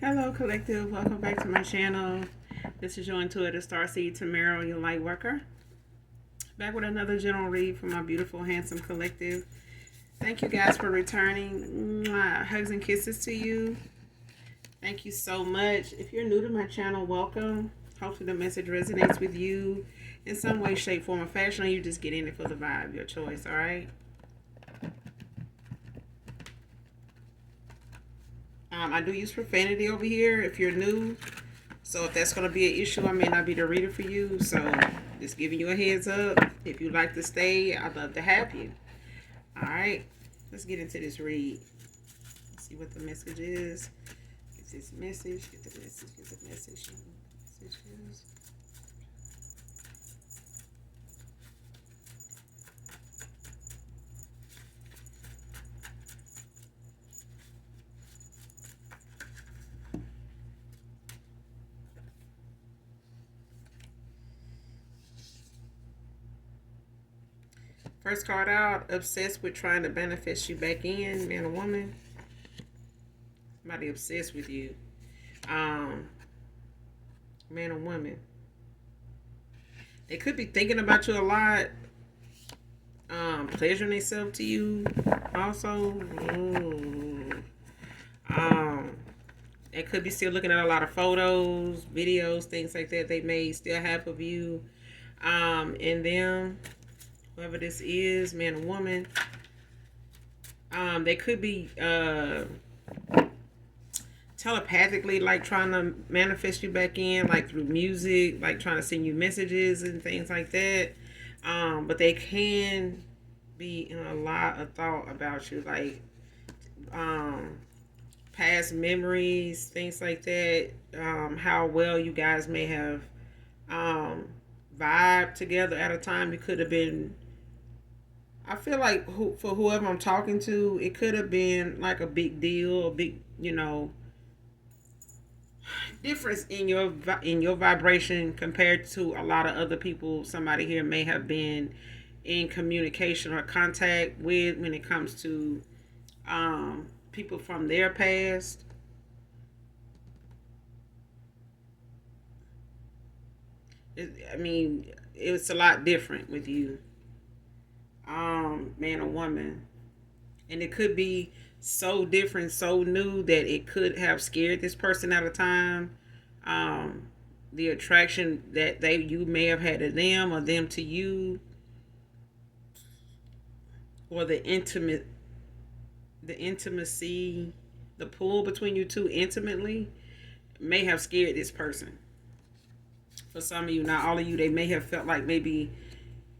Hello, collective. Welcome back to my channel. This is your intuitive starseed Tamara, your light worker. Back with another general read from my beautiful, handsome collective. Thank you guys for returning. Mwah. Hugs and kisses to you. Thank you so much. If you're new to my channel, welcome. Hopefully the message resonates with you in some way, shape, form, or fashion, or you just get in it for the vibe, your choice, all right? I do use profanity over here if you're new. So if that's going to be an issue, I may not be the reader for you. So just giving you a heads up. If you'd like to stay, I'd love to have you. All right. Let's get into this read. Let's see what the message is. Get this message. Get the message. Get the message. Messages. First card out, obsessed with trying to manifest you back in, man or woman. Somebody obsessed with you. Man or woman. They could be thinking about you a lot. Pleasuring themselves to you also. They could be still looking at a lot of photos, videos, things like that they may still have of you and them. Whoever this is, man or woman. They could be telepathically like trying to manifest you back in, like through music, like trying to send you messages and things like that. But they can be in a lot of thought about you, like past memories, things like that. How well you guys may have vibed together at a time. You could have been, I feel like for whoever I'm talking to, it could have been like a big deal, a big, difference in your vibration compared to a lot of other people. Somebody here may have been in communication or contact with when it comes to people from their past. I mean, it's a lot different with you, man or woman, and it could be so different, so new that it could have scared this person at a time. Um, the attraction that you may have had to them or them to you, or the intimacy, the pull between you two intimately may have scared this person. For some of you, not all of you, they may have felt like maybe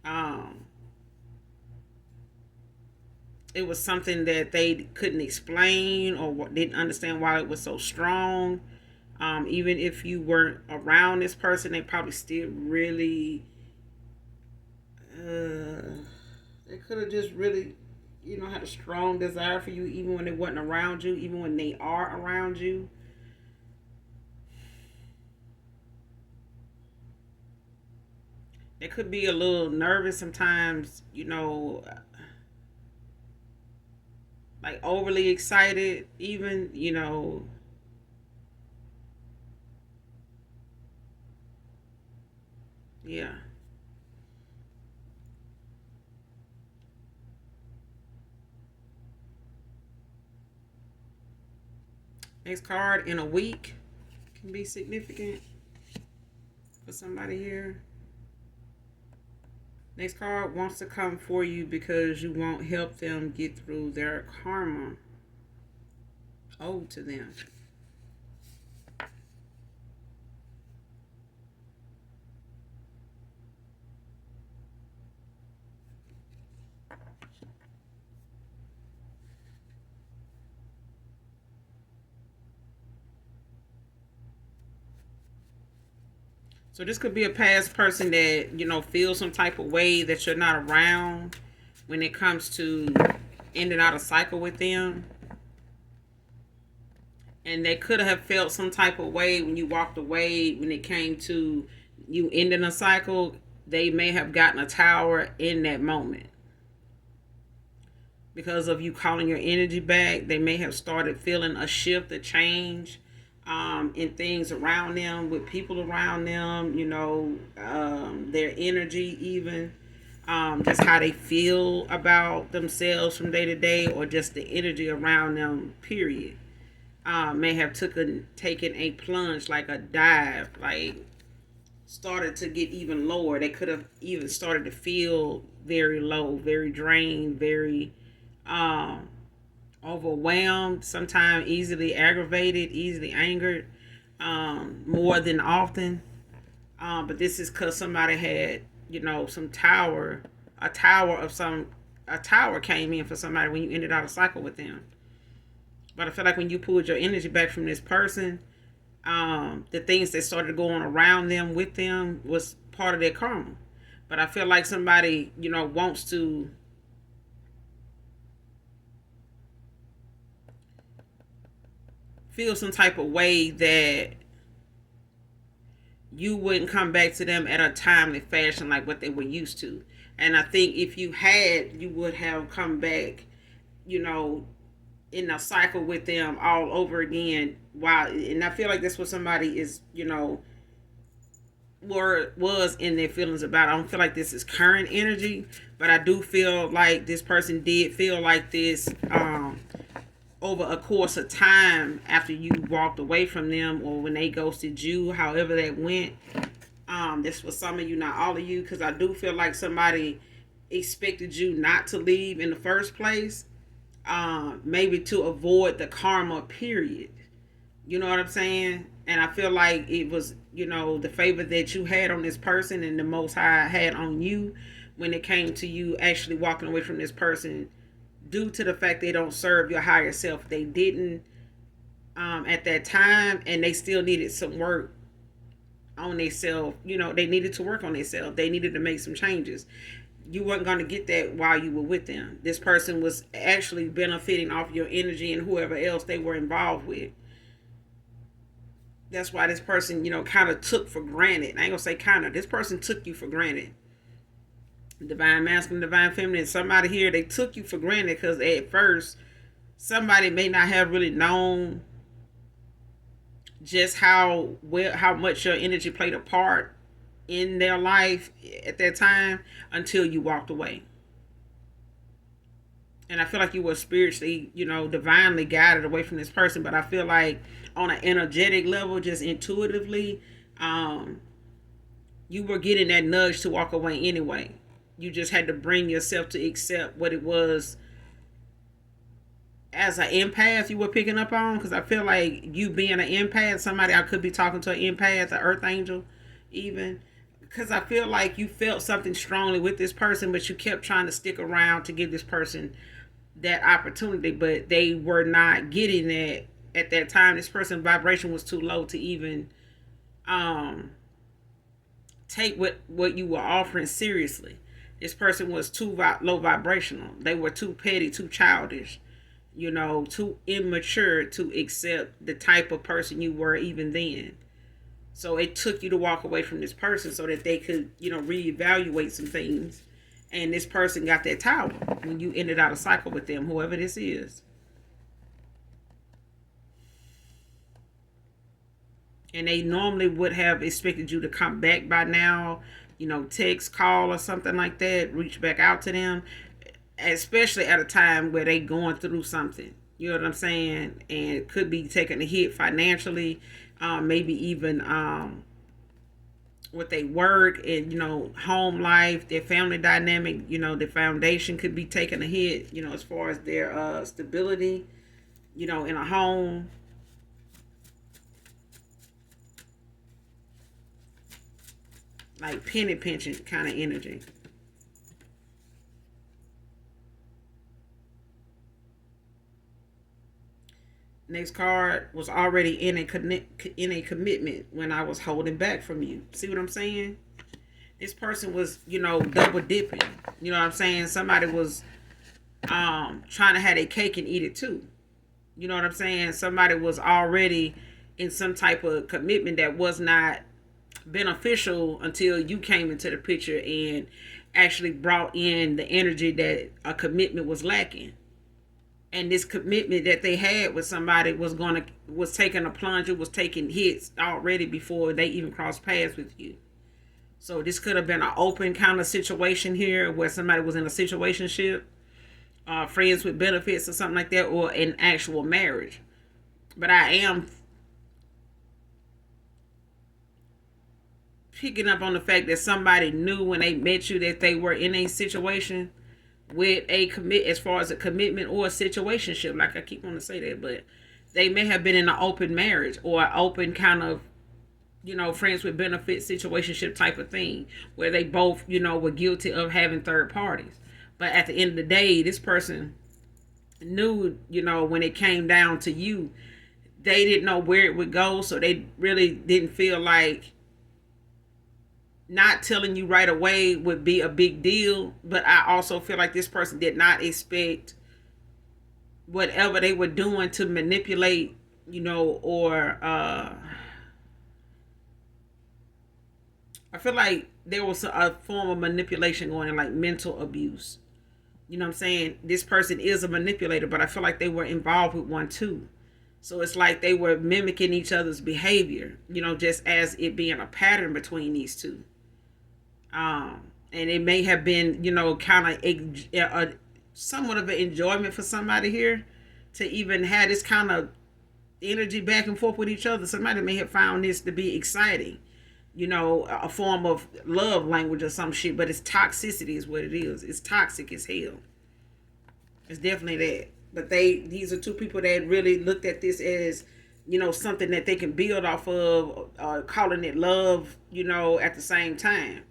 um, it was something that they couldn't explain or didn't understand why it was so strong. Even if you weren't around this person, they probably still really, they could have just really, had a strong desire for you, even when they wasn't around you, even when they are around you. They could be a little nervous sometimes, like overly excited, even, yeah. Next card, in a week, can be significant for somebody here. Next card, wants to come for you because you won't help them get through their karma owed to them. So this could be a past person that, feels some type of way that you're not around when it comes to ending out a cycle with them. And they could have felt some type of way when you walked away when it came to you ending a cycle. They may have gotten a tower in that moment. Because of you calling your energy back, they may have started feeling a shift, a change, in things around them, with people around them, their energy, even just how they feel about themselves from day to day, or just the energy around them, period. May have taken a plunge, like a dive, like started to get even lower. They could have even started to feel very low, very drained, very um, overwhelmed, sometimes easily aggravated, easily angered, more than often. But this is because somebody had, some a tower of some, a tower came in for somebody when you ended out a cycle with them. But I feel like when you pulled your energy back from this person, the things that started going around them with them was part of their karma. But I feel like somebody, wants to feel some type of way that you wouldn't come back to them at a timely fashion like what they were used to. And I think if you had, you would have come back, you know, in a cycle with them all over again. While, and I feel like that's what somebody is, was in their feelings about. I don't feel like this is current energy, but I do feel like this person did feel like this over a course of time after you walked away from them, or when they ghosted you, however that went. This was some of you, not all of you, because I do feel like somebody expected you not to leave in the first place, maybe to avoid the karma, period. You know what I'm saying? And I feel like it was, the favor that you had on this person and the Most High had on you when it came to you actually walking away from this person, due to the fact they don't serve your higher self. They didn't at that time, and they still needed some work on themselves. They needed to work on themselves. They needed to make some changes. You weren't going to get that while you were with them. This person was actually benefiting off your energy and whoever else they were involved with. That's why this person, kind of took for granted. I ain't gonna say kind of. This person took you for granted. Divine masculine, divine feminine. Somebody here, they took you for granted because at first, somebody may not have really known just how much your energy played a part in their life at that time, until you walked away. And I feel like you were spiritually, divinely guided away from this person. But I feel like on an energetic level, just intuitively, you were getting that nudge to walk away anyway. You just had to bring yourself to accept what it was as an empath you were picking up on. Because I feel like you being an empath, somebody I could be talking to, an empath, an earth angel, even. Because I feel like you felt something strongly with this person, but you kept trying to stick around to give this person that opportunity, but they were not getting that at that time. This person's vibration was too low to even take what you were offering seriously. This person was too low vibrational. They were too petty, too childish, too immature to accept the type of person you were even then. So it took you to walk away from this person so that they could, reevaluate some things. And this person got that tower when you ended out a cycle with them, whoever this is. And they normally would have expected you to come back by now, text, call, or something like that, reach back out to them, especially at a time where they going through something. You know what I'm saying? And it could be taking a hit financially, maybe even with their work and, home life, their family dynamic, the foundation could be taking a hit, as far as their stability, in a home. Like penny pinching kind of energy. Next card was already in a commitment when I was holding back from you. See what I'm saying? This person was, double dipping. You know what I'm saying? Somebody was trying to have a cake and eat it too. You know what I'm saying? Somebody was already in some type of commitment that was not beneficial until you came into the picture and actually brought in the energy that a commitment was lacking. and this commitment that they had with somebody was taking a plunge. It was taking hits already before they even crossed paths with you. So this could have been an open kind of situation here, where somebody was in a situationship, friends with benefits or something like that, or an actual marriage. But I am picking up on the fact that somebody knew when they met you that they were in a situation with a commit, as far as a commitment or a situationship. Like I keep wanting to say that, but they may have been in an open marriage or an open kind of, friends with benefits situationship type of thing, where they both, were guilty of having third parties. But at the end of the day, this person knew, when it came down to you, they didn't know where it would go. So they really didn't feel like not telling you right away would be a big deal. But I also feel like this person did not expect whatever they were doing to manipulate, or I feel like there was a form of manipulation going on, like mental abuse. You know what I'm saying? This person is a manipulator, but I feel like they were involved with one too. So it's like they were mimicking each other's behavior, just as it being a pattern between these two. And it may have been, kind of somewhat of an enjoyment for somebody here to even have this kind of energy back and forth with each other. Somebody may have found this to be exciting, a form of love language or some shit, but it's toxicity is what it is. It's toxic as hell. It's definitely that. But these are two people that really looked at this as, something that they can build off of, calling it love, at the same time.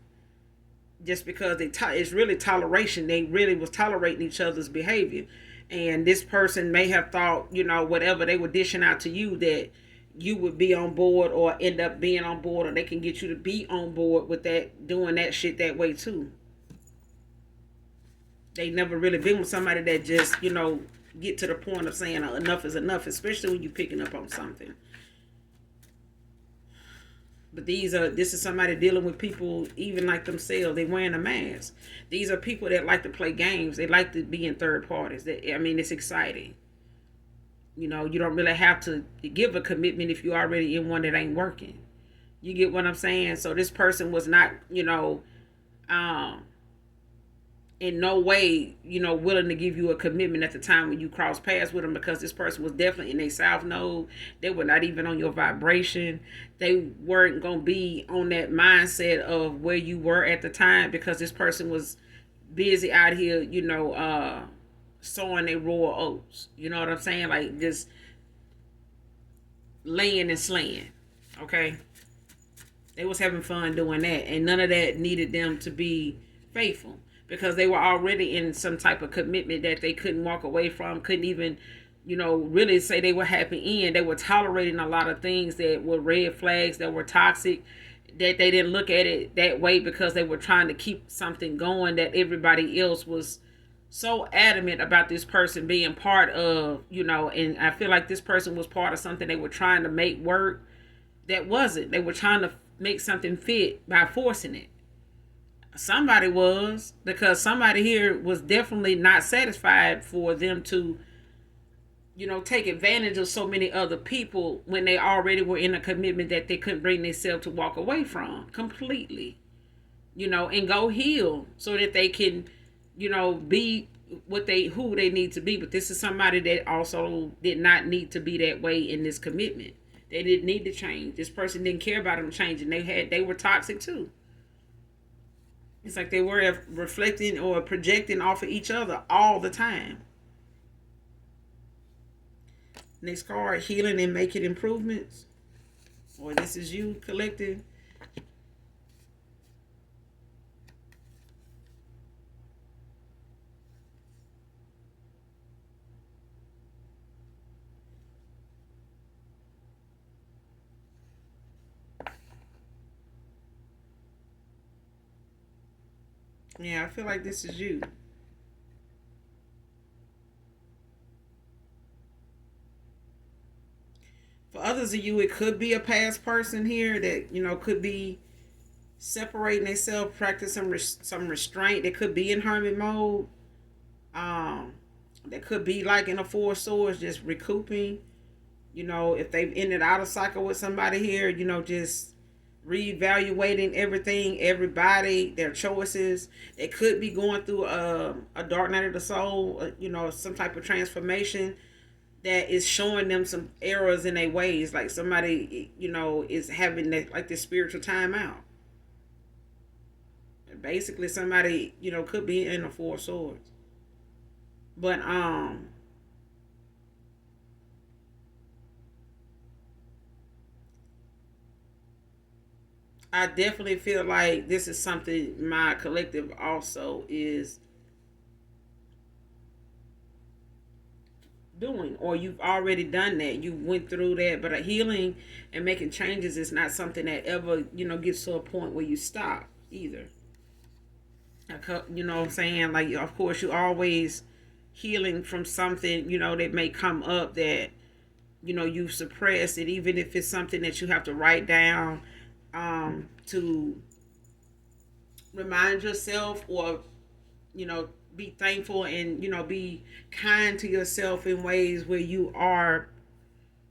Just because it's really toleration. They really was tolerating each other's behavior. And this person may have thought, whatever they were dishing out to you, that you would be on board or end up being on board, or they can get you to be on board with that, doing that shit that way too. They never really been with somebody that just, get to the point of saying enough is enough, especially when you're picking up on something. But this is somebody dealing with people even like themselves. They wearing a mask. These are people that like to play games. They like to be in third parties. It's exciting. You don't really have to give a commitment if you're already in one that ain't working. You get what I'm saying? So this person was not, in no way, willing to give you a commitment at the time when you cross paths with them, because this person was definitely in a south node. They were not even on your vibration. They weren't going to be on that mindset of where you were at the time, because this person was busy out here, sowing their raw oats. You know what I'm saying? Like just laying and slaying. Okay? They was having fun doing that, and none of that needed them to be faithful, because they were already in some type of commitment that they couldn't walk away from, couldn't even, really say they were happy in. They were tolerating a lot of things that were red flags, that were toxic, that they didn't look at it that way because they were trying to keep something going that everybody else was so adamant about this person being part of, and I feel like this person was part of something they were trying to make work that wasn't. They were trying to make something fit by forcing it. Somebody was, because somebody here was definitely not satisfied for them to, take advantage of so many other people when they already were in a commitment that they couldn't bring themselves to walk away from completely, and go heal so that they can, be who they need to be. But this is somebody that also did not need to be that way in this commitment. They didn't need to change. This person didn't care about them changing. They were toxic too. It's like they were reflecting or projecting off of each other all the time. Next card, healing and making improvements. Or this is you, collective. Yeah, I feel like this is you. For others of you, it could be a past person here that, could be separating themselves, practicing some restraint. They could be in hermit mode. Um, That could be like in a Four of Swords, just recouping. If they've ended out a cycle with somebody here, just reevaluating everything, everybody, their choices. They could be going through a dark night of the soul, some type of transformation that is showing them some errors in their ways. Like somebody, is having like this spiritual timeout. Basically, somebody, could be in the Four of Swords. But I definitely feel like this is something my collective also is doing, or you've already done that. You went through that, but a healing and making changes is not something that ever, gets to a point where you stop either. You know what I'm saying? Like, of course, you always healing from something, that may come up that, you've suppressed it, even if it's something that you have to write down to remind yourself, or be thankful and be kind to yourself in ways where you are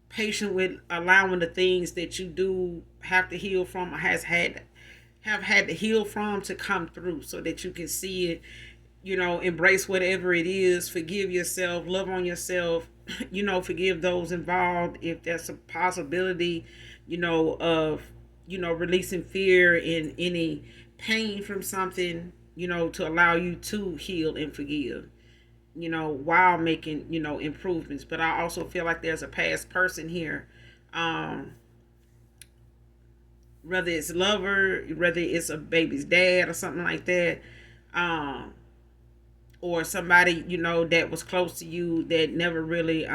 patient with allowing the things that you do have to heal from, or have had to heal from, to come through, so that you can see it, embrace whatever it is, forgive yourself, love on yourself, forgive those involved if there's a possibility, of releasing fear and any pain from something, to allow you to heal and forgive, while making, improvements. But I also feel like there's a past person here, um, whether it's lover, whether it's a baby's dad or something like that, um, or somebody, that was close to you that never really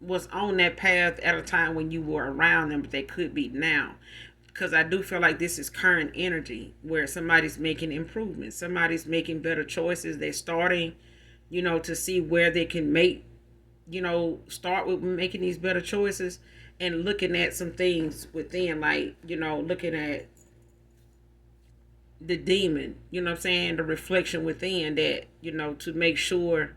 was on that path at a time when you were around them, but they could be now. Because I do feel like this is current energy where somebody's making improvements, somebody's making better choices. They're starting, to see where they can make, start with making these better choices, and looking at some things within, like, looking at the demon, what I'm saying, the reflection within that, to make sure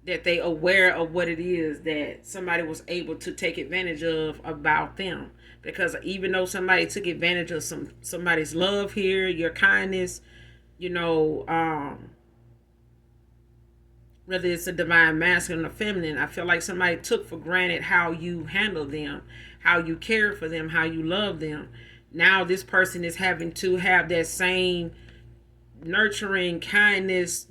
that they aware of what it is that somebody was able to take advantage of about them. Because even though somebody took advantage of somebody's love here, your kindness, you know um whether it's a divine masculine or feminine, I feel like somebody took for granted how you handle them, how you care for them, how you love them. Now this person is having to have that same nurturing kindness,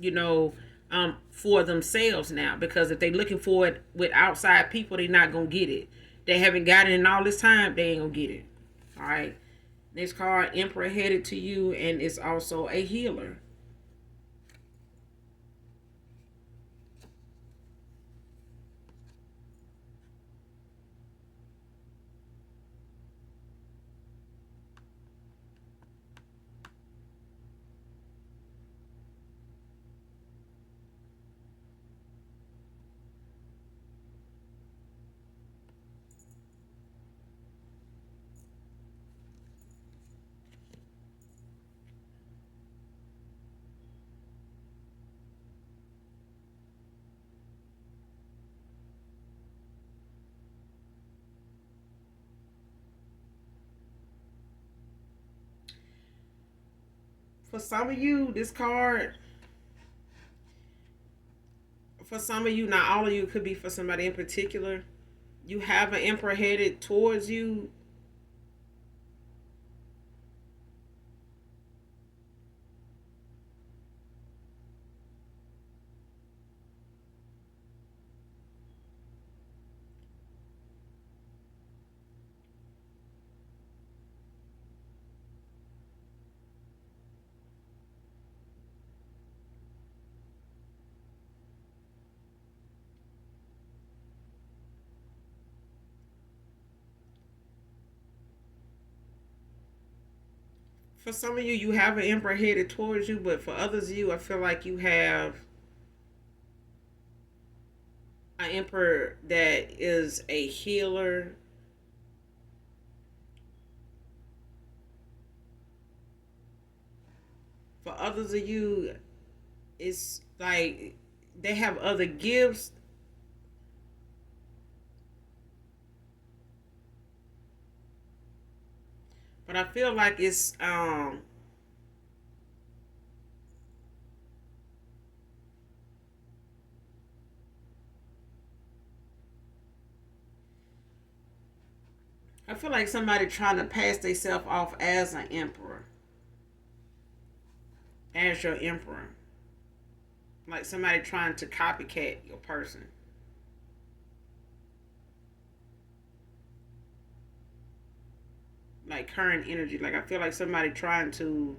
for themselves now. Because if they're looking for it with outside people, they're not gonna get it. They haven't got it in all this time, they ain't gonna get it. All right. Next card, Emperor, headed to you, and it's also a healer. For some of you, this card, for some of you, not all of you, it could be for somebody in particular. You have an Emperor headed towards you. For some of you, you have an Emperor headed towards you, but for others of you, I feel like you have an Emperor that is a healer. For others of you, it's like they have other gifts. But I feel like it's I feel like somebody trying to pass themselves off as an emperor, as your emperor. Like somebody trying to copycat your person. Like current energy. Like I feel like somebody trying to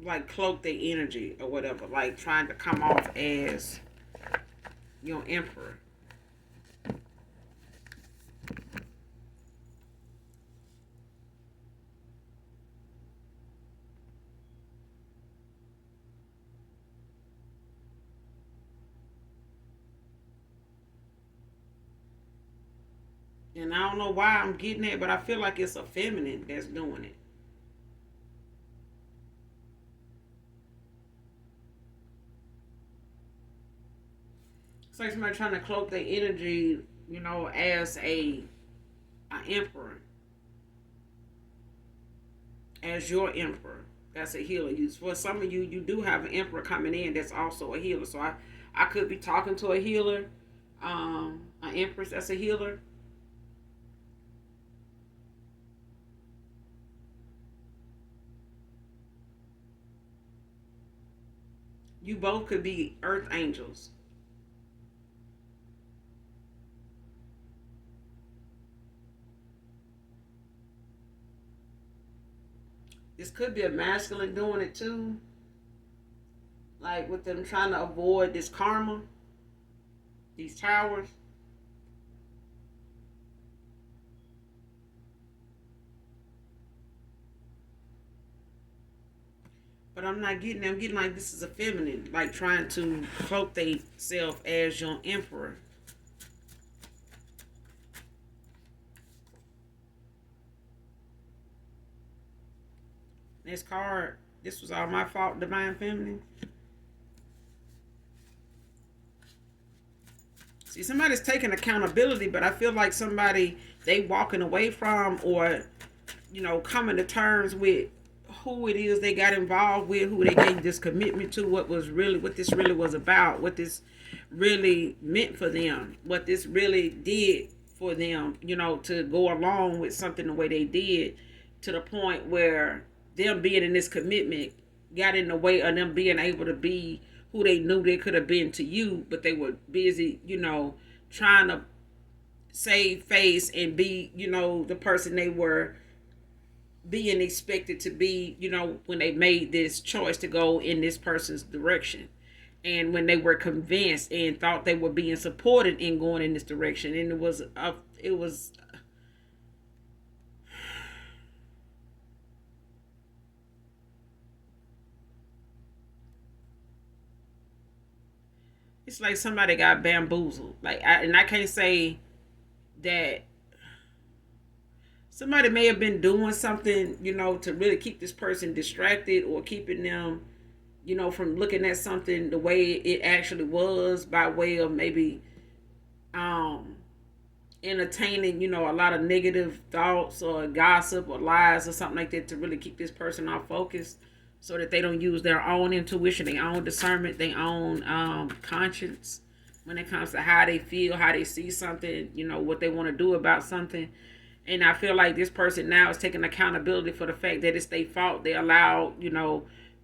like cloak their energy or whatever. Like trying to come off as your emperor. And I don't know why I'm getting it, but I feel like it's a feminine that's doing it. It's like somebody trying to cloak their energy, as a emperor, as your emperor. That's a healer. For some of you, you do have an emperor coming in that's also a healer. So I could be talking to a healer, an empress that's a healer. You both could be earth angels. This could be a masculine doing it too. Like with them trying to avoid this karma, these towers. But I'm not getting I'm getting like this is a feminine, like trying to cloak themselves as your emperor. This card, this was all my fault, divine feminine. See, somebody's taking accountability, but I feel like somebody they walking away from, or coming to terms with who it is they got involved with, who they gave this commitment to, what this really was about, what this really meant for them, what this really did for them, to go along with something the way they did, to the point where them being in this commitment got in the way of them being able to be who they knew they could have been to you, but they were busy, trying to save face and be, the person they were being expected to be, when they made this choice to go in this person's direction. And when they were convinced and thought they were being supported in going in this direction. And it was it's like somebody got bamboozled. And I can't say that somebody may have been doing something, to really keep this person distracted, or keeping them, from looking at something the way it actually was, by way of maybe um entertaining, a lot of negative thoughts or gossip or lies or something like that, to really keep this person off focus, so that they don't use their own intuition, their own discernment, their own conscience when it comes to how they feel, how they see something, what they want to do about something. And I feel like this person now is taking accountability for the fact that it's their fault. They allowed,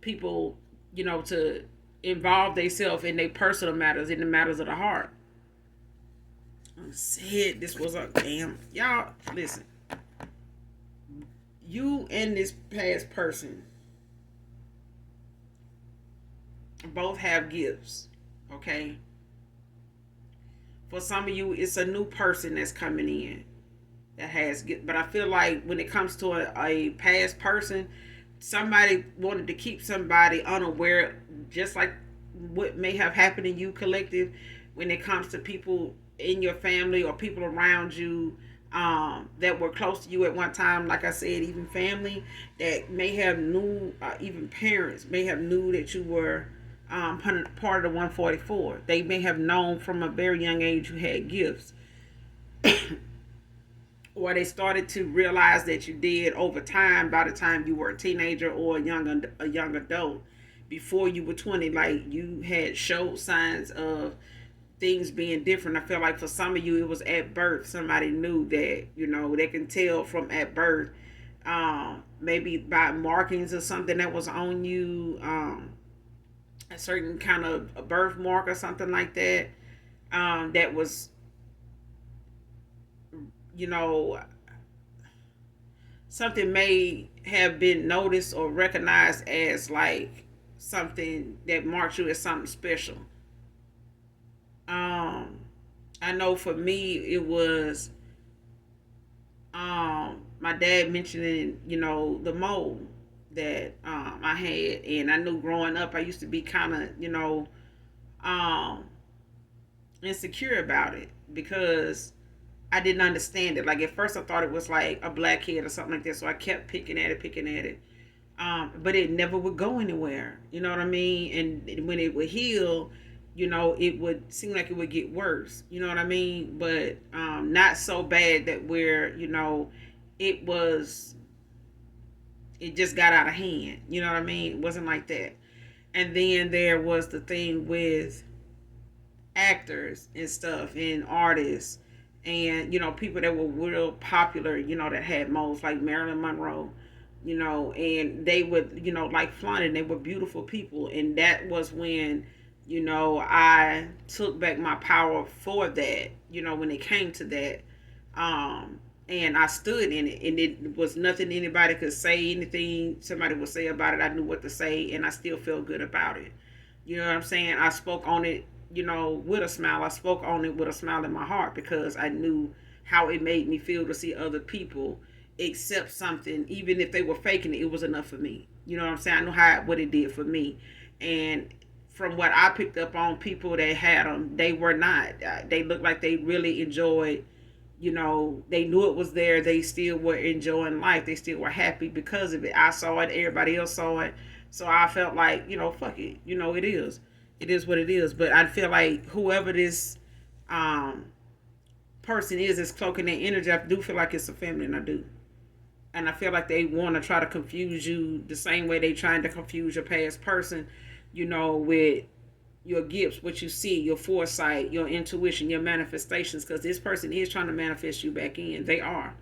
people, to involve themselves in their personal matters, in the matters of the heart. I said this was a damn. Y'all, listen. You and this past person both have gifts, okay? For some of you, it's a new person that's coming in that has gifts. But I feel like when it comes to a past person, somebody wanted to keep somebody unaware, just like what may have happened in you collective, when it comes to people in your family or people around you, that were close to you at one time. Like I said, even family that may have knew, even parents may have knew that you were part of the 144. They may have known from a very young age you had gifts, or they started to realize that you did over time. By the time you were a teenager or a young adult, before you were 20, like you had showed signs of things being different. I feel like for some of you, it was at birth. Somebody knew that, they can tell from at birth, maybe by markings or something that was on you, a certain kind of a birthmark or something like that, that was, you know, something may have been noticed or recognized as like something that marks you as something special. Um, I know for me, it was my dad mentioning, the mole that I had, and I knew growing up I used to be kind of, um, insecure about it because I didn't understand it. Like at first, I thought it was like a blackhead or something like that, so I kept picking at it. But it never would go anywhere. You know what I mean? And when it would heal, it would seem like it would get worse. You know what I mean? But not so bad that where it was, it just got out of hand. You know what I mean? It wasn't like that. And then there was the thing with actors and stuff and artists and people that were real popular, that had moles like Marilyn Monroe, and they would, like flaunted, they were beautiful people. And that was when, I took back my power for that, when it came to that. Um, and I stood in it, and it was nothing anybody could say. Anything somebody would say about it, I knew what to say, and I still feel good about it. You know what I'm saying? I spoke on it, with a smile. I spoke on it with a smile in my heart because I knew how it made me feel to see other people accept something, even if they were faking it. It was enough for me. You know what I'm saying? I know what it did for me, and from what I picked up on people that had them, they were not. They looked like they really enjoyed. They knew it was there. They still were enjoying life. They still were happy because of it. I saw it. Everybody else saw it. So I felt like, fuck it. It is. It is what it is. But I feel like whoever this um, person is cloaking their energy, I do feel like it's a feminine. I do. And I feel like they want to try to confuse you the same way they trying to confuse your past person, with your gifts, what you see, your foresight, your intuition, your manifestations, because this person is trying to manifest you back in. They are.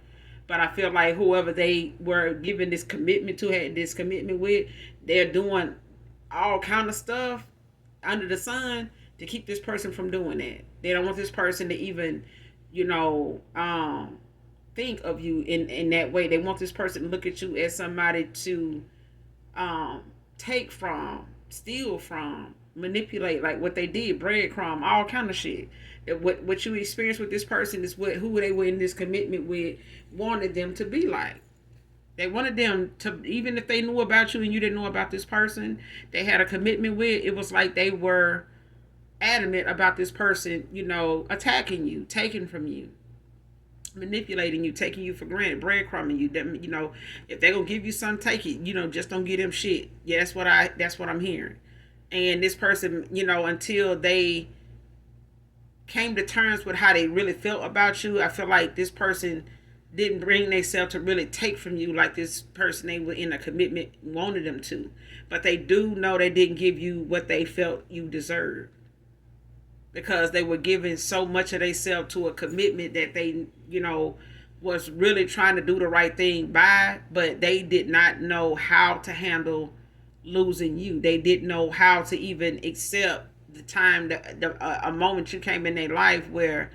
But I feel like whoever they were giving this commitment to, had this commitment with, they're doing all kind of stuff under the sun to keep this person from doing that. They don't want this person to even, you know, think of you in that way. They want this person to look at you as somebody to um, take from, steal from, manipulate, like what they did, breadcrumb, all kind of shit. What you experienced with this person is what who they were in this commitment with wanted them to be like. They wanted them to, even if they knew about you and you didn't know about this person, they had a commitment with. It was like they were adamant about this person, attacking you, taking from you, manipulating you, taking you for granted, breadcrumbing you. Them, if they're gonna give you something, take it. Just don't give them shit. Yeah, that's what I'm hearing. And this person, until they came to terms with how they really felt about you, I feel like this person didn't bring themselves to really take from you like this person they were in a commitment wanted them to. But they do know they didn't give you what they felt you deserved, because they were giving so much of themselves to a commitment that they, was really trying to do the right thing by, but they did not know how to handle losing you. They didn't know how to even accept the time, a moment you came in their life where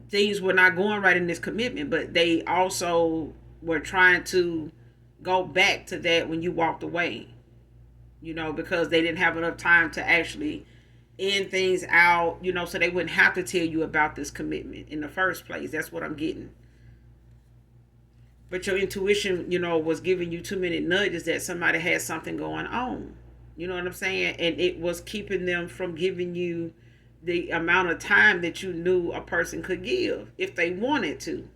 things were not going right in this commitment, but they also were trying to go back to that when you walked away, because they didn't have enough time to actually end things out, so they wouldn't have to tell you about this commitment in the first place. That's what I'm getting. But your intuition, was giving you too many nudges that somebody had something going on. You know what I'm saying? And it was keeping them from giving you the amount of time that you knew a person could give if they wanted to.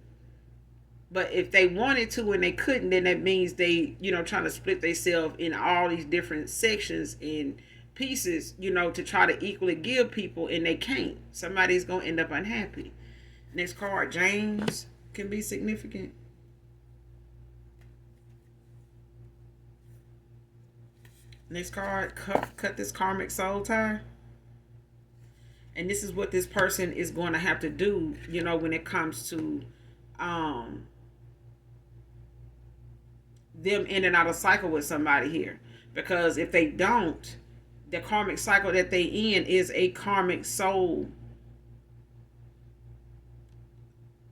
But if they wanted to and they couldn't, then that means they, trying to split themselves in all these different sections and pieces, to try to equally give people, and they can't. Somebody's going to end up unhappy. Next card, James, can be significant. Next card, cut this karmic soul tie. And this is what this person is going to have to do, when it comes to them in and out of cycle with somebody here. Because if they don't, the karmic cycle that they in is a karmic soul.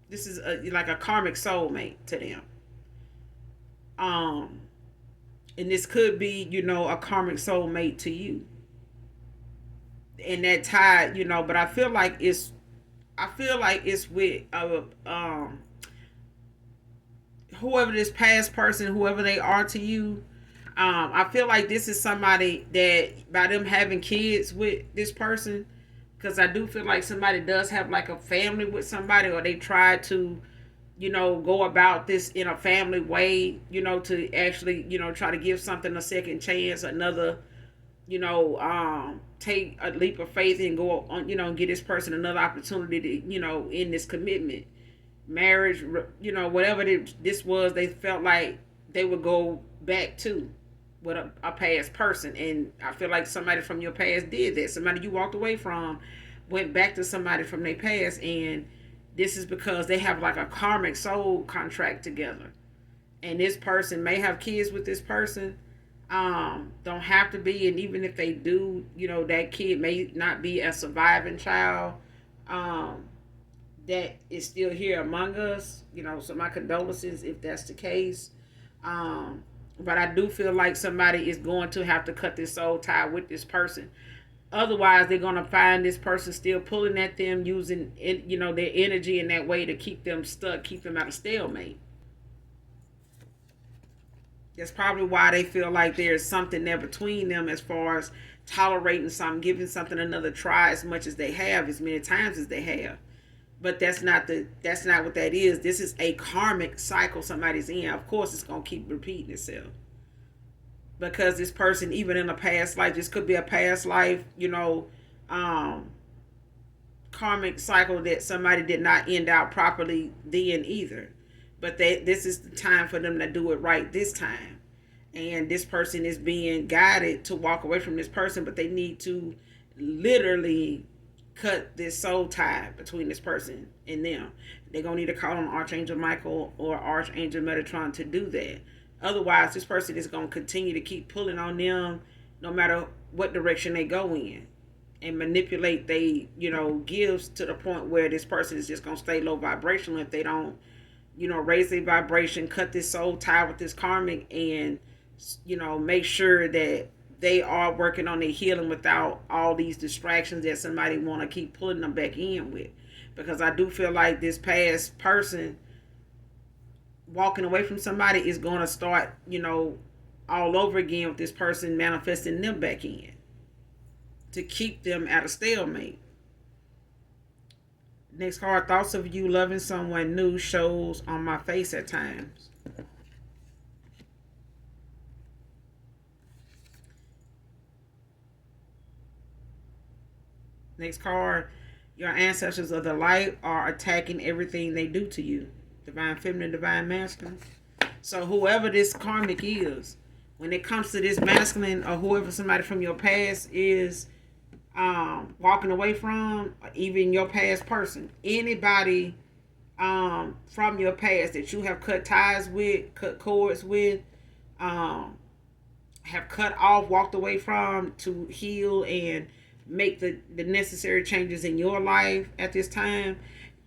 This is like a karmic soulmate to them. And this could be, a karmic soulmate to you. And that tie, but I feel like it's with whoever this past person, whoever they are to you. I feel like this is somebody that by them having kids with this person, because I do feel like somebody does have like a family with somebody, or they try to, go about this in a family way, to actually, try to give something a second chance, another, take a leap of faith and go on, and give this person another opportunity to, in this commitment, marriage, whatever this was, they felt like they would go back to with a past person. And I feel like somebody from your past did that. Somebody you walked away from went back to somebody from their past, and this is because they have like a karmic soul contract together. And this person may have kids with this person. Don't have to be, and even if they do, that kid may not be a surviving child. That is still here among us, so my condolences if that's the case. But I do feel like somebody is going to have to cut this soul tie with this person. Otherwise, they're going to find this person still pulling at them, using their energy in that way to keep them stuck, keep them at a stalemate. That's probably why they feel like there's something there between them, as far as tolerating something, giving something another try, as much as they have, as many times as they have. But that's not what that is. This is a karmic cycle somebody's in. Of course, it's gonna keep repeating itself, because this person, even in a past life, this could be a past life, karmic cycle that somebody did not end out properly then either. But this is the time for them to do it right this time. And this person is being guided to walk away from this person, but they need to literally cut this soul tie between this person and them. They're going to need to call on Archangel Michael or Archangel Metatron to do that. Otherwise, this person is going to continue to keep pulling on them no matter what direction they go in, and manipulate they, gifts to the point where this person is just going to stay low vibrational if they don't, raise their vibration, cut this soul tie with this karmic, and, make sure that they are working on their healing without all these distractions that somebody want to keep pulling them back in with. Because I do feel like this past person walking away from somebody is going to start, all over again with this person manifesting them back in to keep them at a stalemate. Next card, thoughts of you loving someone new shows on my face at times. Next card, your ancestors of the light are attacking everything they do to you. Divine feminine, divine masculine. So whoever this karmic is, when it comes to this masculine, or whoever somebody from your past is walking away from, or even your past person, anybody from your past that you have cut ties with, cut cords with, have cut off, walked away from, to heal and make the necessary changes in your life at this time,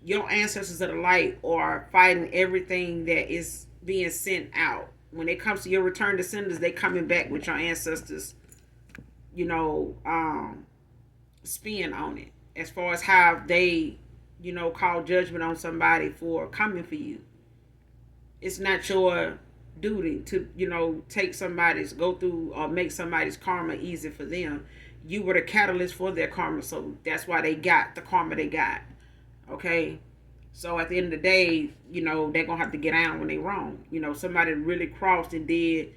your ancestors of the light are fighting everything that is being sent out. When it comes to your return descendants, they coming back with your ancestors, spin on it, as far as how they, call judgment on somebody for coming for you. It's not your duty to, take somebody's, go through or make somebody's karma easy for them. You were the catalyst for their karma, so that's why they got the karma they got. Okay? So at the end of the day, they're gonna have to get out when they wrong. Somebody really crossed and did,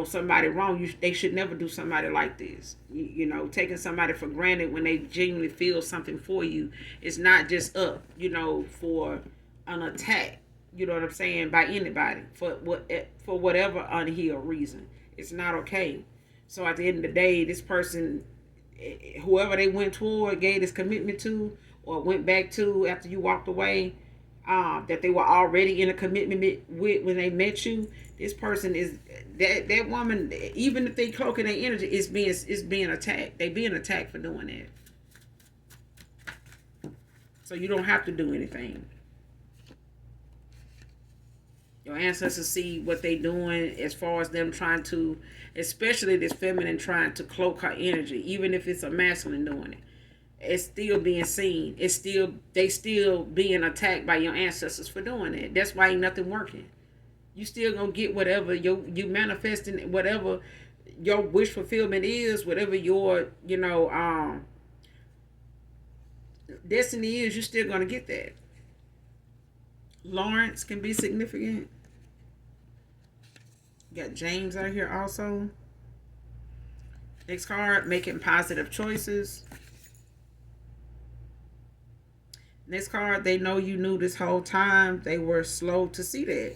somebody wrong. They should never do somebody like this. Taking somebody for granted when they genuinely feel something for you is not just up, for an attack. You know what I'm saying? By anybody for whatever unhealed reason, it's not okay. So at the end of the day, this person, whoever they went toward, gave this commitment to, or went back to after you walked away, that they were already in a commitment with when they met you. This person is that woman. Even if they cloaking their energy, is being attacked. They being attacked for doing that. So you don't have to do anything. Your ancestors see what they doing as far as them trying to, especially this feminine trying to cloak her energy, even if it's a masculine doing it. It's still being seen. They still being attacked by your ancestors for doing it. That's why ain't nothing working. You still gonna get whatever you manifesting, whatever your wish fulfillment is, whatever your destiny is. You still gonna get that. Lawrence can be significant. Got James out here also. Next card, making positive choices. Next card, they know you knew this whole time. They were slow to see that.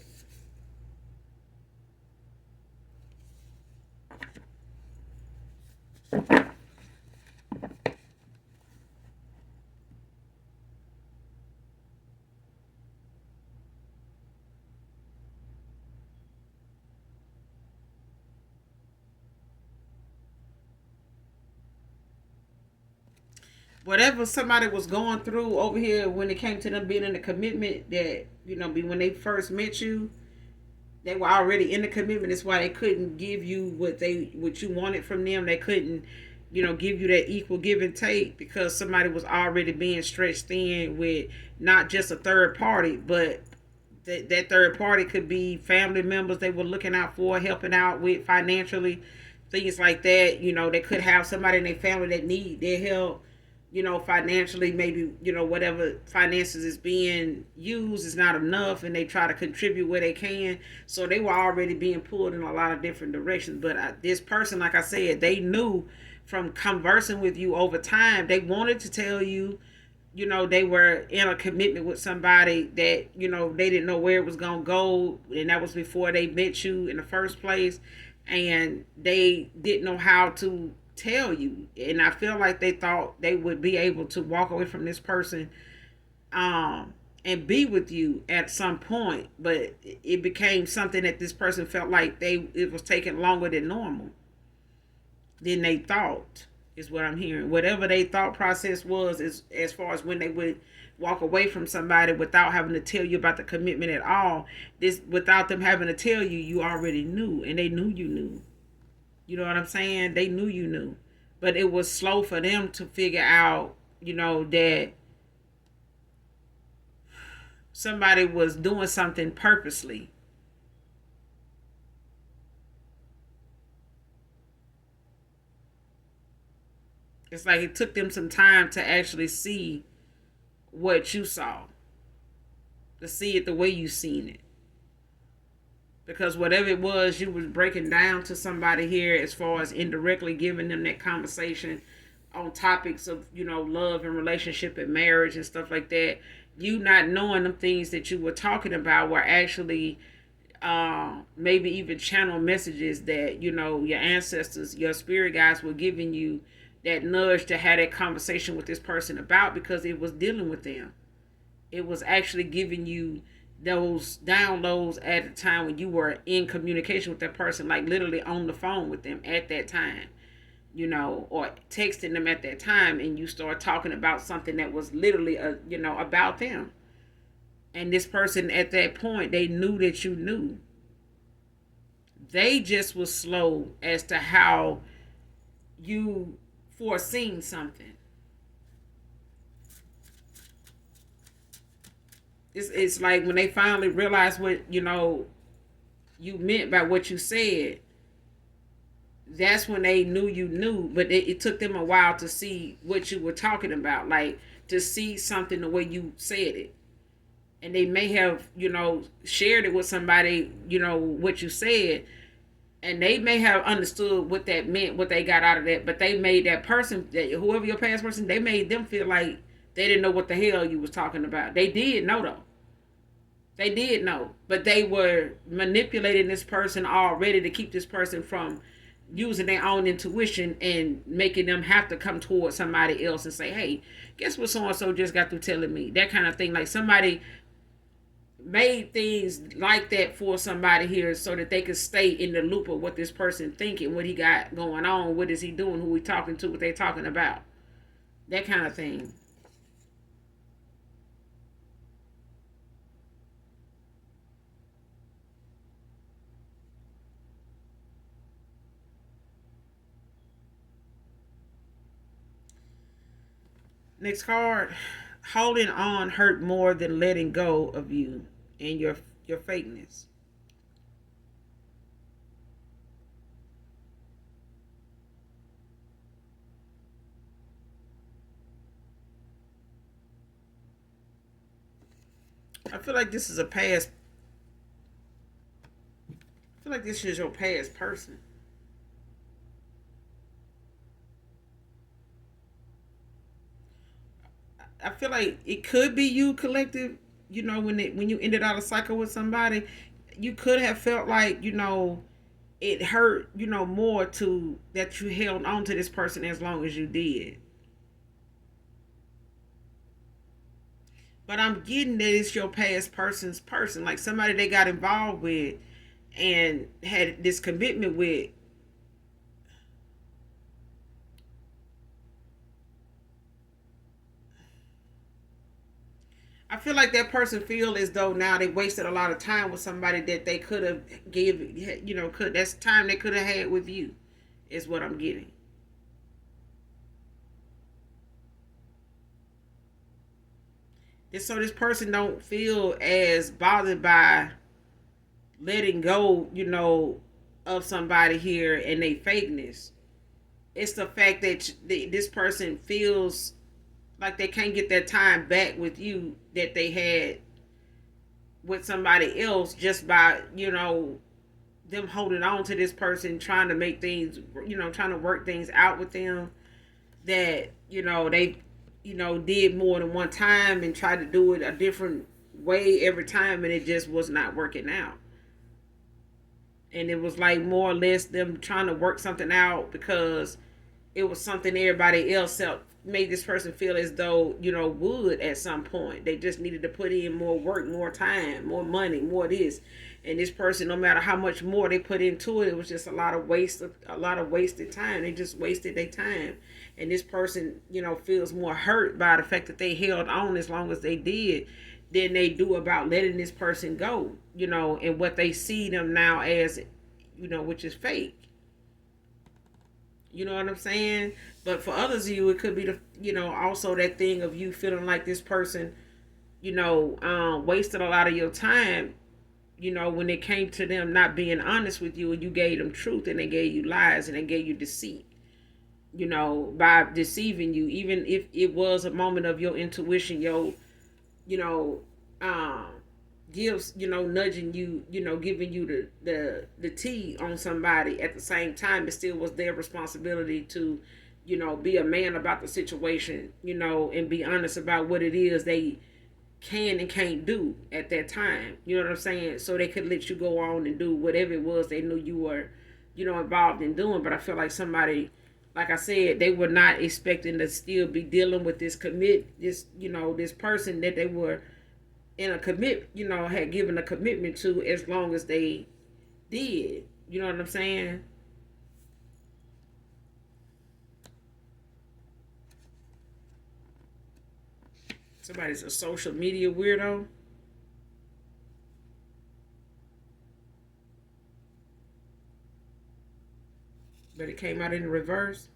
Whatever somebody was going through over here when it came to them being in a commitment, that when they first met you, they were already in the commitment. That's why they couldn't give you what you wanted from them. They couldn't give you that equal give and take, because somebody was already being stretched thin with not just a third party, but that third party could be family members they were looking out for, helping out with financially, things like that. They could have somebody in their family that need their help, financially. Maybe, whatever finances is being used is not enough, and they try to contribute where they can. So they were already being pulled in a lot of different directions. But this person, like I said, they knew from conversing with you over time, they wanted to tell you, they were in a commitment with somebody that, they didn't know where it was going to go. And that was before they met you in the first place. And they didn't know how to tell you. And I feel like they thought they would be able to walk away from this person, and be with you at some point. But it became something that this person felt like it was taking longer than normal, than they thought, is what I'm hearing. Whatever they thought process was, as far as when they would walk away from somebody without having to tell you about the commitment at all. This, without them having to tell you, you already knew, and they knew you knew. You know what I'm saying? They knew you knew. But it was slow for them to figure out, that somebody was doing something purposely. It's like it took them some time to actually see what you saw, to see it the way you seen it. Because whatever it was you was breaking down to somebody here, as far as indirectly giving them that conversation on topics of, love and relationship and marriage and stuff like that, you not knowing them things that you were talking about were actually maybe even channel messages that, your ancestors, your spirit guides were giving you, that nudge to have that conversation with this person about, because it was dealing with them. It was actually giving you those downloads at the time when you were in communication with that person, like literally on the phone with them at that time, or texting them at that time, and you start talking about something that was literally about them. And this person at that point, they knew that you knew. They just was slow as to how you foreseen something. It's like when they finally realized what you meant by what you said, that's when they knew you knew. But it took them a while to see what you were talking about, like to see something the way you said it. and they may have, shared it with somebody, what you said, and they may have understood what that meant, what they got out of that, but they made that person, that whoever your past person, they made them feel like they didn't know what the hell you was talking about. They did know though. They did know, but they were manipulating this person already to keep this person from using their own intuition and making them have to come towards somebody else and say, "Hey, guess what? So and so just got through telling me," that kind of thing. Like somebody made things like that for somebody here so that they could stay in the loop of what this person thinking, what he got going on, what is he doing, who he talking to, what they talking about, that kind of thing. Next card. Holding on hurt more than letting go of you and your fakeness. I feel like this is a past. I feel like this is your past person. I feel like it could be you, collective. When you ended out a cycle with somebody, you could have felt like it hurt more to that you held on to this person as long as you did. But I'm getting that it's your past person's person, like somebody they got involved with and had this commitment with. I feel like that person feel as though now they wasted a lot of time with somebody that they could have gave, could that's time they could have had with you, is what I'm getting. Just so this person don't feel as bothered by letting go, of somebody here and they fakeness. It's the fact that this person feels like they can't get that time back with you that they had with somebody else just by them holding on to this person, trying to make things, trying to work things out with them, that they did more than one time and tried to do it a different way every time, and it just was not working out. And it was like more or less them trying to work something out because it was something everybody else felt made this person feel as though would at some point. They just needed to put in more work, more time, more money, more this. And this person, no matter how much more they put into it, it was just a lot of wasted time. They just wasted their time. And this person feels more hurt by the fact that they held on as long as they did than they do about letting this person go, and what they see them now as, which is fake. You know what I'm saying? But for others of you, it could be also that thing of you feeling like this person, wasted a lot of your time, when it came to them not being honest with you, and you gave them truth and they gave you lies and they gave you deceit, by deceiving you, even if it was a moment of your intuition, you know, um, gives, nudging you, giving you the tea on somebody. At the same time, it still was their responsibility to, be a man about the situation, and be honest about what it is they can and can't do at that time. You know what I'm saying? So they could let you go on and do whatever it was they knew you were, involved in doing. But I feel like somebody, like I said, they were not expecting to still be dealing with this person that they were in a commit, had given a commitment to as long as they did. You know what I'm saying? Somebody's a social media weirdo, but it came out in the reverse.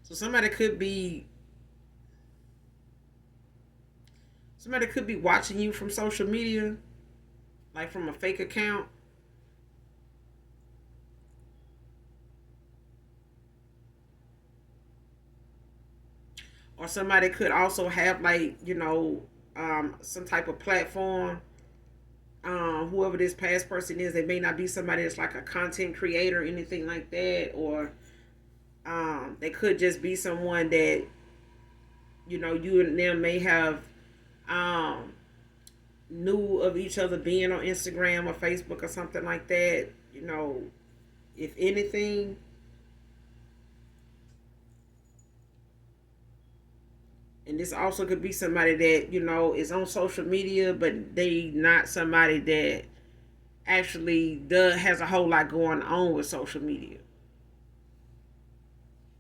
So somebody could be watching you from social media, like from a fake account. or somebody could also have like, some type of platform. Whoever this past person is, they may not be somebody that's like a content creator or anything like that, or they could just be someone that, you and them may have um, knew of each other being on Instagram or Facebook or something like that. If anything. And this also could be somebody that, is on social media, but they not somebody that actually has a whole lot going on with social media.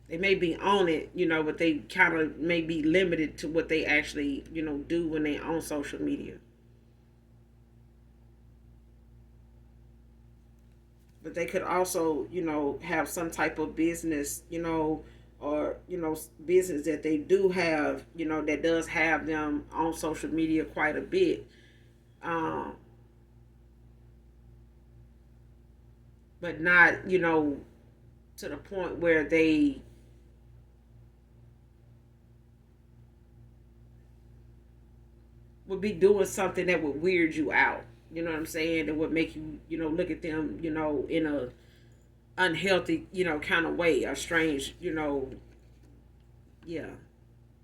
They may be on it, but they kind of may be limited to what they actually, do when they on social media. But they could also, have some type of business, or business that they do have, that does have them on social media quite a bit. Um, but not, to the point where they would be doing something that would weird you out. You know what I'm saying? That would make you, look at them, in a unhealthy, kind of way, or strange, yeah,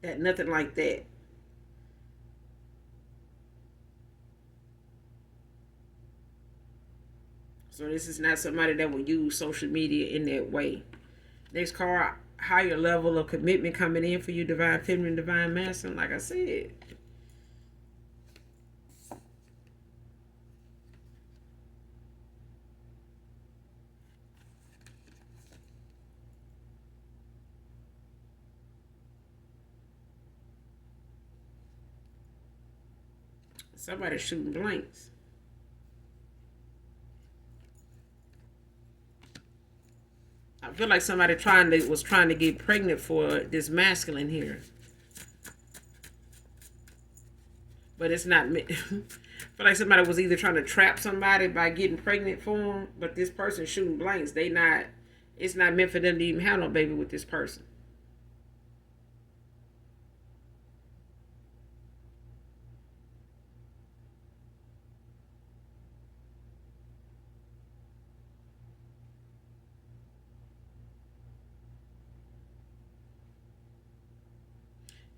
that nothing like that. So this is not somebody that will use social media in that way. Next card, higher level of commitment coming in for you, divine feminine, divine masculine. Like I said, somebody shooting blanks. I feel like somebody was trying to get pregnant for this masculine here, but it's not. I feel like somebody was either trying to trap somebody by getting pregnant for them, but this person shooting blanks. They not. It's not meant for them to even have no baby with this person.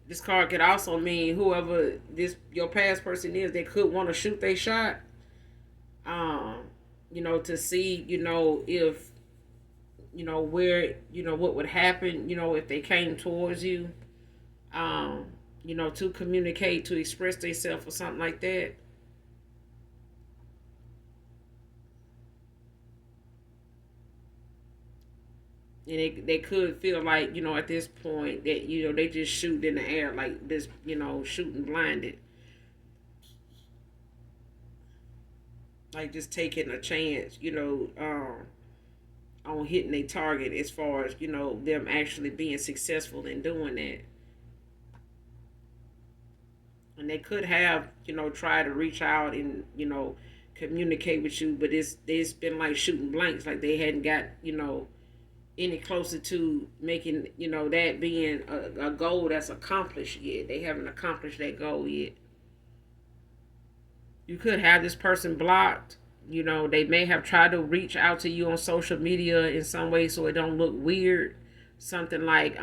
This card could also mean whoever this your past person is, they could want to shoot their shot. Um, to see, if where, what would happen, if they came towards you, um, to communicate, to express themselves or something like that. And they could feel like, at this point that, they just shoot in the air, like this, shooting blinded. Like just taking a chance, on hitting a target as far as, them actually being successful in doing that. And they could have, try to reach out and, communicate with you, but it's been like shooting blanks, like they hadn't got, any closer to making, that being a goal that's accomplished yet. They haven't accomplished that goal yet. You could have this person blocked. They may have tried to reach out to you on social media in some way so it don't look weird. Something like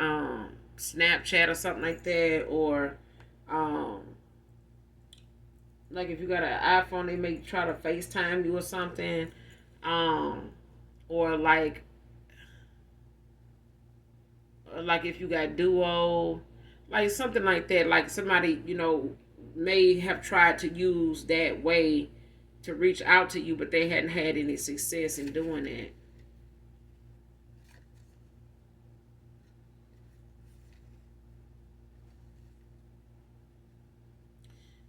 Snapchat or something like that, or um, like if you got an iPhone, they may try to FaceTime you or something, um, or like if you got Duo, like something like that. Like somebody, may have tried to use that way to reach out to you, but they hadn't had any success in doing that.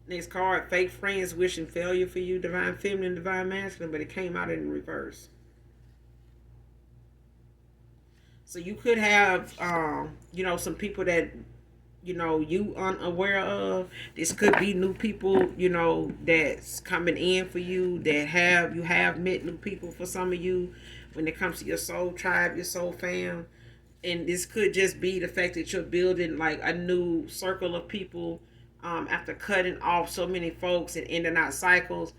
Next card, fake friends wishing failure for you, divine feminine, divine masculine, but it came out in reverse. So you could have, some people that, you unaware of. This could be new people, that's coming in for you, that you have met new people for some of you when it comes to your soul tribe, your soul fam. And this could just be the fact that you're building like a new circle of people, after cutting off so many folks and in and out cycles,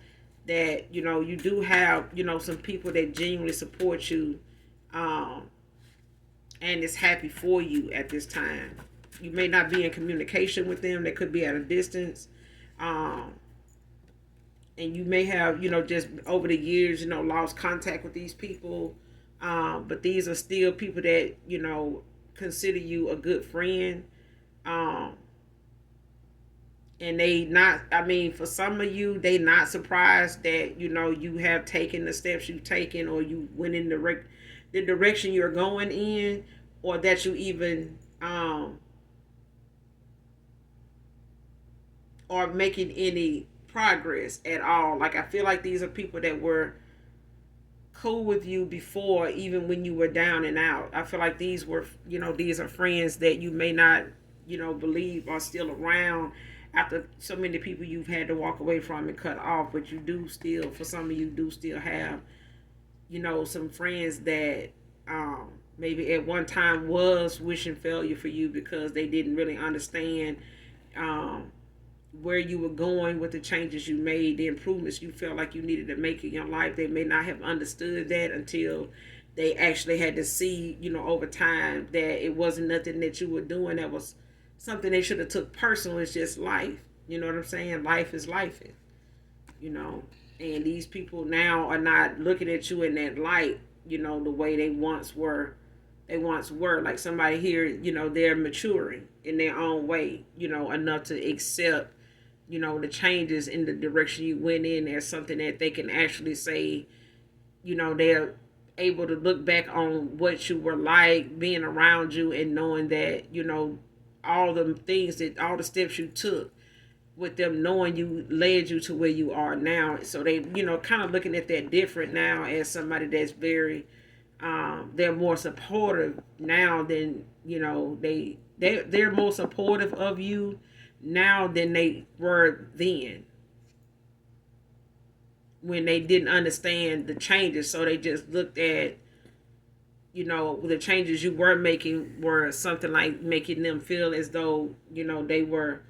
that you do have some people that genuinely support you, um, and is happy for you at this time. You may not be in communication with them; they could be at a distance, um, and you may have just over the years lost contact with these people, but these are still people that consider you a good friend, um, and they not, I mean, for some of you, they not surprised that you have taken the steps you've taken, or you went in the direction you're going in, or that you even are making any progress at all. Like, I feel like these are people that were cool with you before, even when you were down and out. I feel like these are friends that you may not believe are still around after so many people you've had to walk away from and cut off. But you do still, for some of you, do still have some friends that maybe at one time was wishing failure for you, because they didn't really understand um, where you were going with the changes you made, the improvements you felt like you needed to make in your life. They may not have understood that until they actually had to see, over time, that it wasn't nothing that you were doing that was something they should have took personal. It's just life. You know what I'm saying? Life is life, you know. And these people now are not looking at you in that light, the way they once were. They once were. Like somebody here, they're maturing in their own way, enough to accept the changes in the direction you went in as something that they can actually say, they're able to look back on what you were like being around you, and knowing that, all the things that, all the steps you took with them, knowing you, led you to where you are now. So they, kind of looking at that different now, as somebody that's very, they're more supportive now than, they're more supportive of you now than they were then, when they didn't understand the changes. So they just looked at, the changes you were making were something like making them feel as though, they were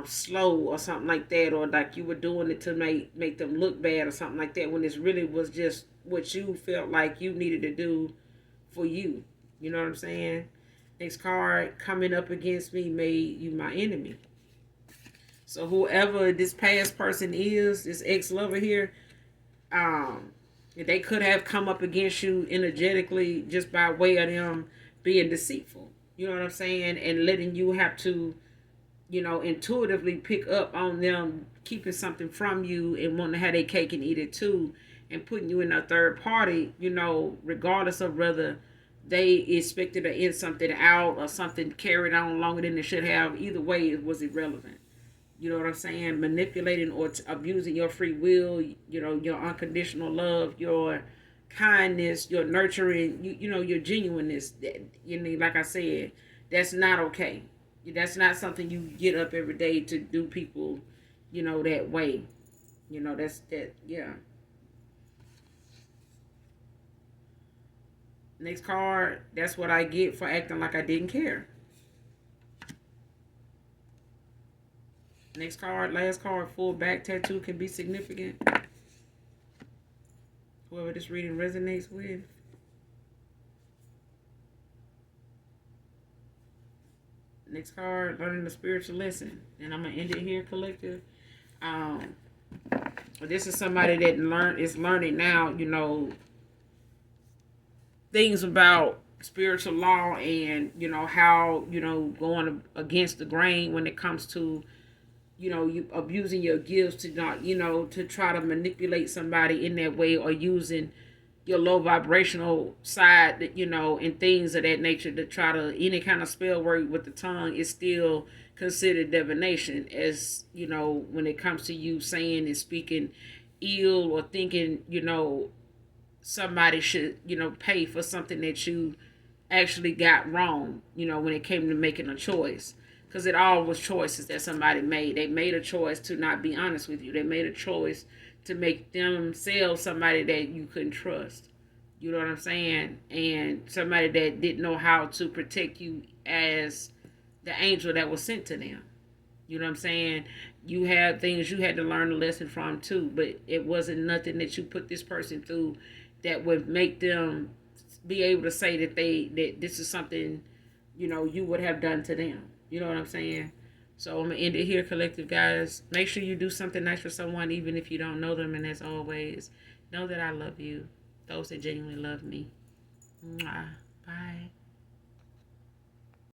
slow or something like that, or like you were doing it to make them look bad or something like that, when this really was just what you felt like you needed to do for you. You know what I'm saying? Next card, coming up against me made you my enemy. So whoever this past person is, this ex-lover here, they could have come up against you energetically just by way of them being deceitful. You know what I'm saying? And letting you have to, intuitively pick up on them keeping something from you and wanting to have their cake and eat it too, and putting you in a third party, regardless of whether they expected to end something out or something carried on longer than it should have. Either way, it was irrelevant. You know what I'm saying? Manipulating or abusing your free will, your unconditional love, your kindness, your nurturing, your genuineness. Like I said, that's not okay. That's not something you get up every day to do people, that way. That's that, yeah. Next card, that's what I get for acting like I didn't care. Next card, last card, full back tattoo can be significant. Whoever this reading resonates with. Next card, learning the spiritual lesson. And I'm going to end it here, collective. This is somebody that is learning now, things about spiritual law, and, how, going against the grain when it comes to, you abusing your gifts to not, to try to manipulate somebody in that way, or using your low vibrational side, that, and things of that nature to try to, any kind of spell work with the tongue is still considered divination, as, when it comes to you saying and speaking ill, or thinking, somebody should, pay for something that you actually got wrong, when it came to making a choice. Because it all was choices that somebody made. They made a choice to not be honest with you. They made a choice to make themselves somebody that you couldn't trust. You know what I'm saying? And somebody that didn't know how to protect you as the angel that was sent to them. You know what I'm saying? You had things you had to learn a lesson from too, but it wasn't nothing that you put this person through that would make them be able to say that this is something, you would have done to them. You know what I'm saying? So I'm gonna end it here, collective guys. Make sure you do something nice for someone, even if you don't know them. And as always, know that I love you. Those that genuinely love me. Mwah. Bye.